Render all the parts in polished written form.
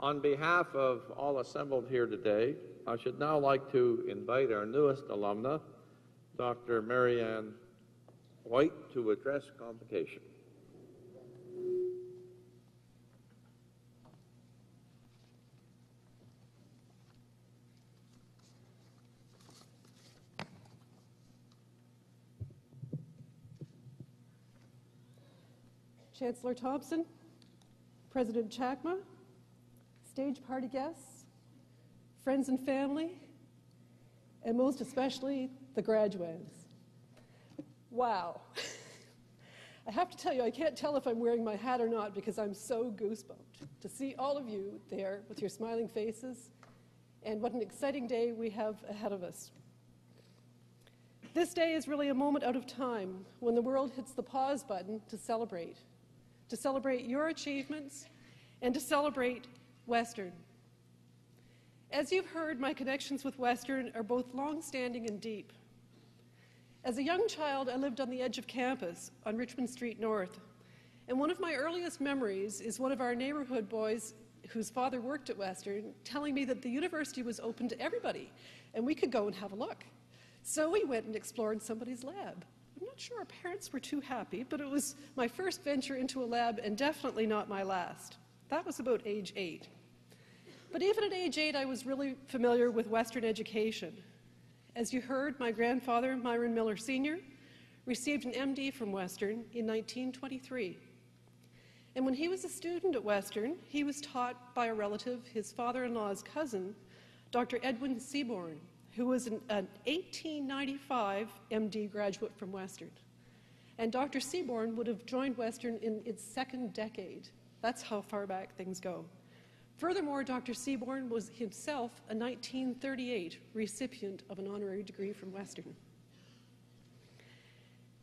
On behalf of all assembled here today, I should now like to invite our newest alumna, Dr. Marianne White, to address Convocation. Chancellor Thompson, President Chakma, stage party guests, friends and family, and most especially the graduates. Wow. I have to tell you, I can't tell if I'm wearing my hat or not because I'm so goosebumped to see all of you there with your smiling faces, and what an exciting day we have ahead of us. This day is really a moment out of time when the world hits the pause button to celebrate your achievements and to celebrate Western. As you've heard, my connections with Western are both long-standing and deep. As a young child, I lived on the edge of campus on Richmond Street North, and one of my earliest memories is one of our neighborhood boys whose father worked at Western telling me that the university was open to everybody and we could go and have a look. So we went and explored somebody's lab. I'm not sure our parents were too happy, but it was my first venture into a lab and definitely not my last. That was about age 8. But even at age 8, I was really familiar with Western education. As you heard, my grandfather, Myron Miller Sr., received an MD from Western in 1923. And when he was a student at Western, he was taught by a relative, his father-in-law's cousin, Dr. Edwin Seaborn, who was an 1895 MD graduate from Western. And Dr. Seaborn would have joined Western in its second decade. That's how far back things go. Furthermore, Dr. Seaborn was himself a 1938 recipient of an honorary degree from Western.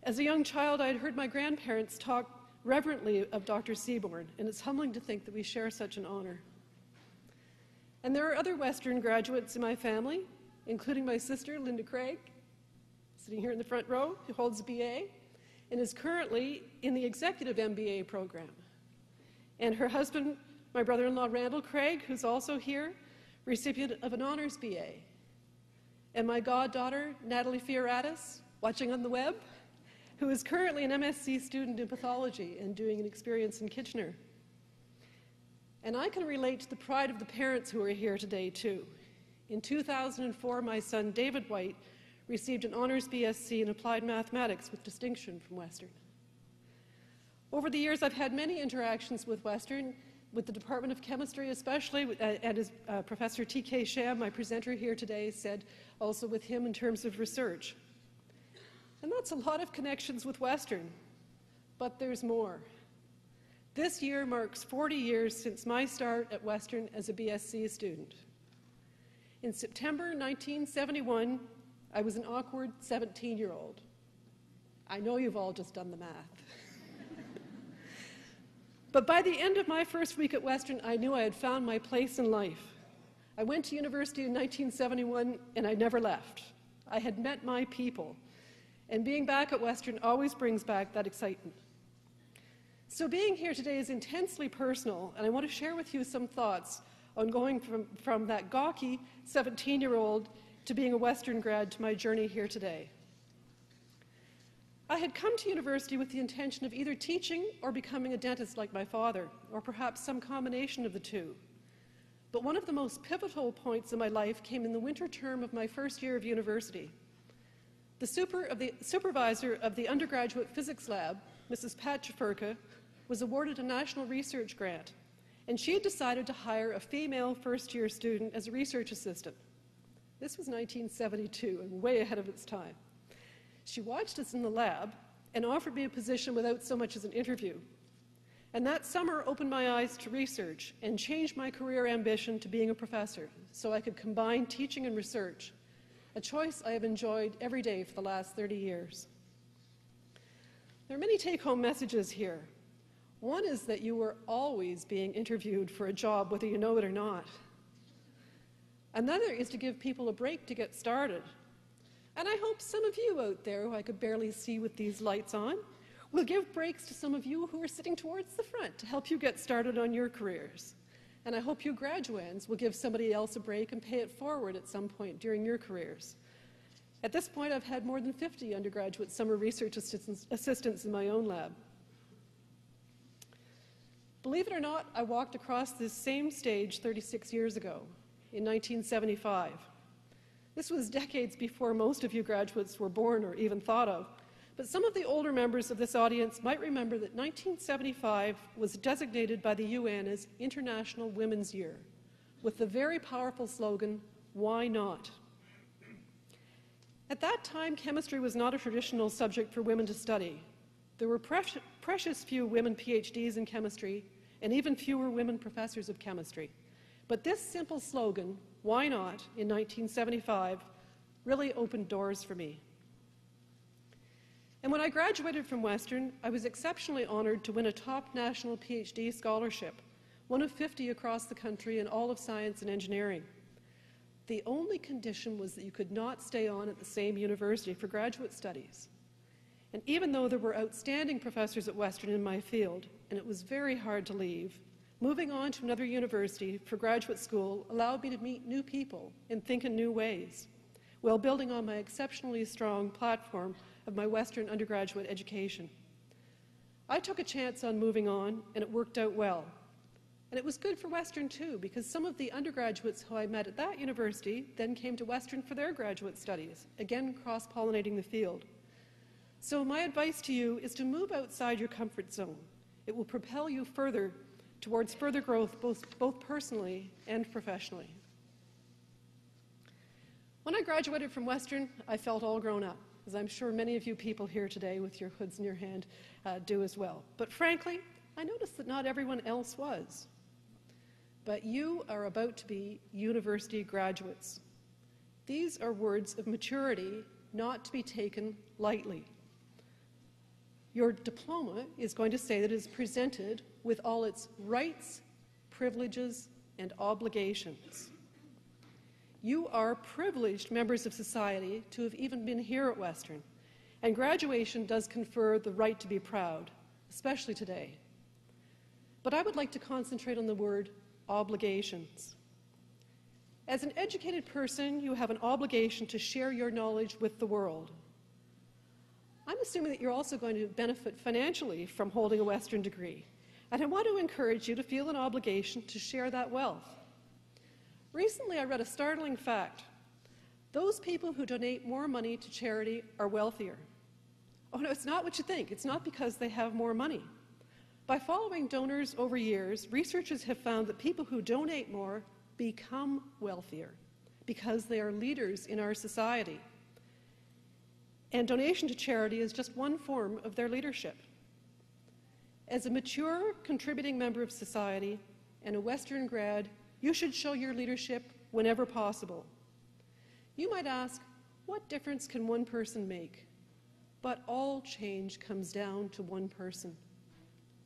As a young child, I had heard my grandparents talk reverently of Dr. Seaborn, and it's humbling to think that we share such an honor. And there are other Western graduates in my family, including my sister, Linda Craig, sitting here in the front row, who holds a BA and is currently in the executive MBA program. And her husband, my brother-in-law, Randall Craig, who's also here, recipient of an honors BA. And my goddaughter, Natalie Fioratis, watching on the web, who is currently an MSc student in pathology and doing an experience in Kitchener. And I can relate to the pride of the parents who are here today, too. In 2004, my son, David White, received an honors BSc in applied mathematics with distinction from Western. Over the years, I've had many interactions with Western, with the Department of Chemistry especially, and as Professor T.K. Sham, my presenter here today, said, also with him in terms of research. And that's a lot of connections with Western, but there's more. This year marks 40 years since my start at Western as a BSc student. In September 1971, I was an awkward 17-year-old. I know you've all just done the math. But by the end of my first week at Western, I knew I had found my place in life. I went to university in 1971, and I never left. I had met my people, and being back at Western always brings back that excitement. So being here today is intensely personal, and I want to share with you some thoughts on going from that gawky 17-year-old to being a Western grad to my journey here today. I had come to university with the intention of either teaching or becoming a dentist like my father, or perhaps some combination of the two. But one of the most pivotal points in my life came in the winter term of my first year of university. The supervisor of the undergraduate physics lab, Mrs. Pat Jafurka, was awarded a national research grant, and she had decided to hire a female first-year student as a research assistant. This was 1972 and way ahead of its time. She watched us in the lab and offered me a position without so much as an interview. And that summer opened my eyes to research and changed my career ambition to being a professor so I could combine teaching and research, a choice I have enjoyed every day for the last 30 years. There are many take-home messages here. One is that you are always being interviewed for a job, whether you know it or not. Another is to give people a break to get started. And I hope some of you out there, who I could barely see with these lights on, will give breaks to some of you who are sitting towards the front to help you get started on your careers. And I hope you graduands will give somebody else a break and pay it forward at some point during your careers. At this point, I've had more than 50 undergraduate summer research assistants in my own lab. Believe it or not, I walked across this same stage 36 years ago, in 1975. This was decades before most of you graduates were born or even thought of, but some of the older members of this audience might remember that 1975 was designated by the UN as International Women's Year, with the very powerful slogan, "Why not?" At that time, chemistry was not a traditional subject for women to study. There were precious few women PhDs in chemistry, and even fewer women professors of chemistry. But this simple slogan, "Why not?" in 1975, really opened doors for me. And when I graduated from Western, I was exceptionally honored to win a top national PhD scholarship, one of 50 across the country in all of science and engineering. The only condition was that you could not stay on at the same university for graduate studies. And even though there were outstanding professors at Western in my field, and it was very hard to leave, moving on to another university for graduate school allowed me to meet new people and think in new ways, while building on my exceptionally strong platform of my Western undergraduate education. I took a chance on moving on, and it worked out well. And it was good for Western too, because some of the undergraduates who I met at that university then came to Western for their graduate studies, again cross-pollinating the field. So my advice to you is to move outside your comfort zone. It will propel you further towards further growth, both personally and professionally. When I graduated from Western, I felt all grown up, as I'm sure many of you people here today with your hoods in your hand do as well. But frankly, I noticed that not everyone else was. But you are about to be university graduates. These are words of maturity not to be taken lightly. Your diploma is going to say that it is presented with all its rights, privileges, and obligations. You are privileged members of society to have even been here at Western, and graduation does confer the right to be proud, especially today. But I would like to concentrate on the word obligations. As an educated person, you have an obligation to share your knowledge with the world. I'm assuming that you're also going to benefit financially from holding a Western degree, and I want to encourage you to feel an obligation to share that wealth. Recently, I read a startling fact. Those people who donate more money to charity are wealthier. Oh no, it's not what you think. It's not because they have more money. By following donors over years, researchers have found that people who donate more become wealthier because they are leaders in our society. And donation to charity is just one form of their leadership. As a mature, contributing member of society and a Western grad, you should show your leadership whenever possible. You might ask, what difference can one person make? But all change comes down to one person,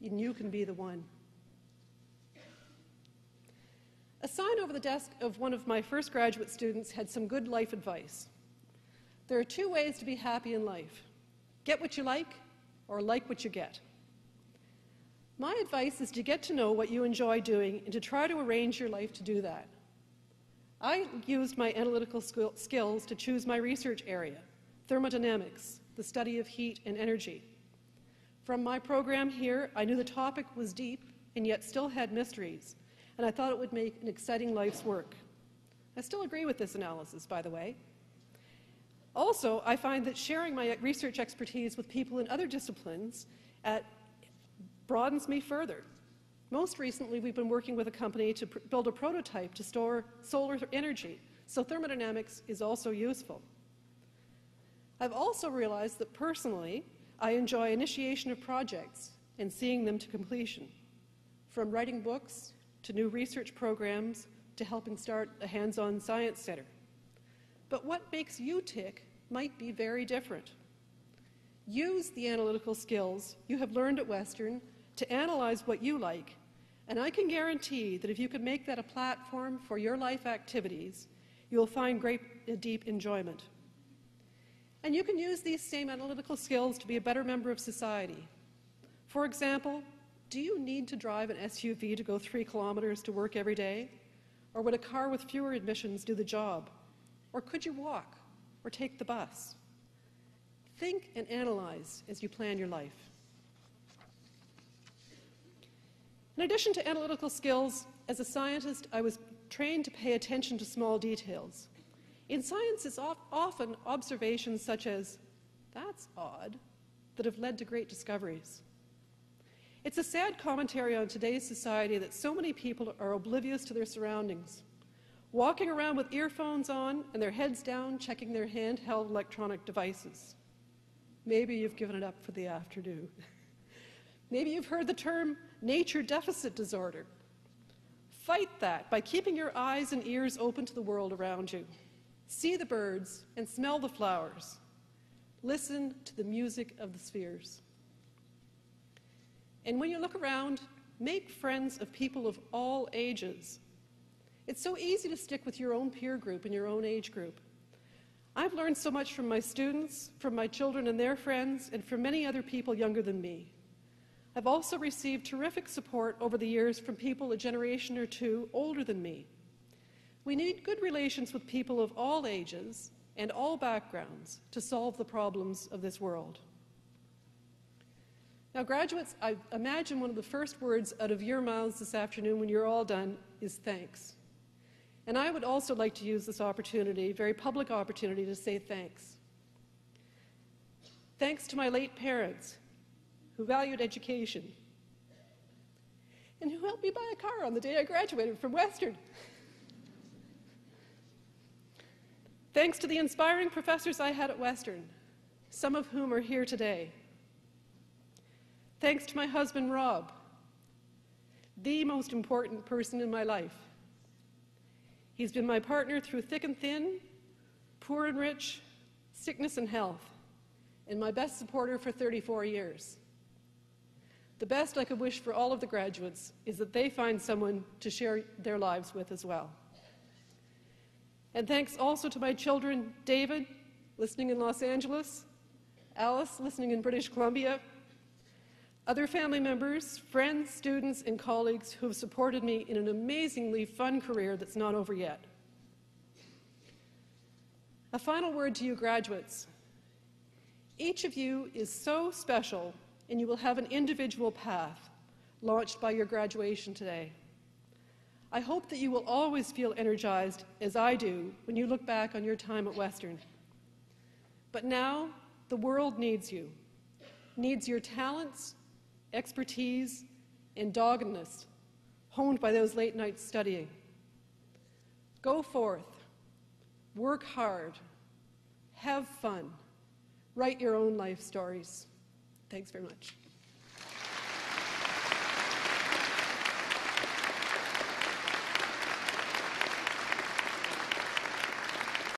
and you can be the one. A sign over the desk of one of my first graduate students had some good life advice. There are two ways to be happy in life: get what you like, or like what you get. My advice is to get to know what you enjoy doing and to try to arrange your life to do that. I used my analytical skills to choose my research area, thermodynamics, the study of heat and energy. From my program here, I knew the topic was deep and yet still had mysteries, and I thought it would make an exciting life's work. I still agree with this analysis, by the way. Also, I find that sharing my research expertise with people in other disciplines broadens me further. Most recently, we've been working with a company to build a prototype to store solar energy, so thermodynamics is also useful. I've also realized that personally, I enjoy initiation of projects and seeing them to completion, from writing books to new research programs to helping start a hands-on science center. But what makes you tick might be very different. Use the analytical skills you have learned at Western to analyze what you like, and I can guarantee that if you could make that a platform for your life activities, you'll find great, deep enjoyment. And you can use these same analytical skills to be a better member of society. For example, Do you need to drive an SUV to go 3 kilometers to work every day? Or would a car with fewer emissions do the job? Or could you walk or take the bus? Think and analyze as you plan your life. In addition to analytical skills, as a scientist, I was trained to pay attention to small details. In science, it's often observations such as, "That's odd," that have led to great discoveries. It's a sad commentary on today's society that so many people are oblivious to their surroundings, walking around with earphones on and their heads down, checking their handheld electronic devices. Maybe you've given it up for the afternoon. Maybe you've heard the term nature deficit disorder. Fight that by keeping your eyes and ears open to the world around you. See the birds and smell the flowers. Listen to the music of the spheres. And when you look around, make friends of people of all ages. It's so easy to stick with your own peer group and your own age group. I've learned so much from my students, from my children and their friends, and from many other people younger than me. I've also received terrific support over the years from people a generation or two older than me. We need good relations with people of all ages and all backgrounds to solve the problems of this world. Now, graduates, I imagine one of the first words out of your mouths this afternoon when you're all done is thanks. And I would also like to use this opportunity, very public opportunity, to say thanks. Thanks to my late parents, who valued education, and who helped me buy a car on the day I graduated from Western. Thanks to the inspiring professors I had at Western, some of whom are here today. Thanks to my husband, Rob, the most important person in my life. He's been my partner through thick and thin, poor and rich, sickness and health, and my best supporter for 34 years. The best I could wish for all of the graduates is that they find someone to share their lives with as well. And thanks also to my children, David, listening in Los Angeles, Alice, listening in British Columbia, other family members, friends, students, and colleagues who have supported me in an amazingly fun career that's not over yet. A final word to you graduates. Each of you is so special, and you will have an individual path launched by your graduation today. I hope that you will always feel energized, as I do, when you look back on your time at Western. But now, the world needs you, needs your talents, expertise, and doggedness, honed by those late nights studying. Go forth, work hard, have fun, write your own life stories. Thanks very much.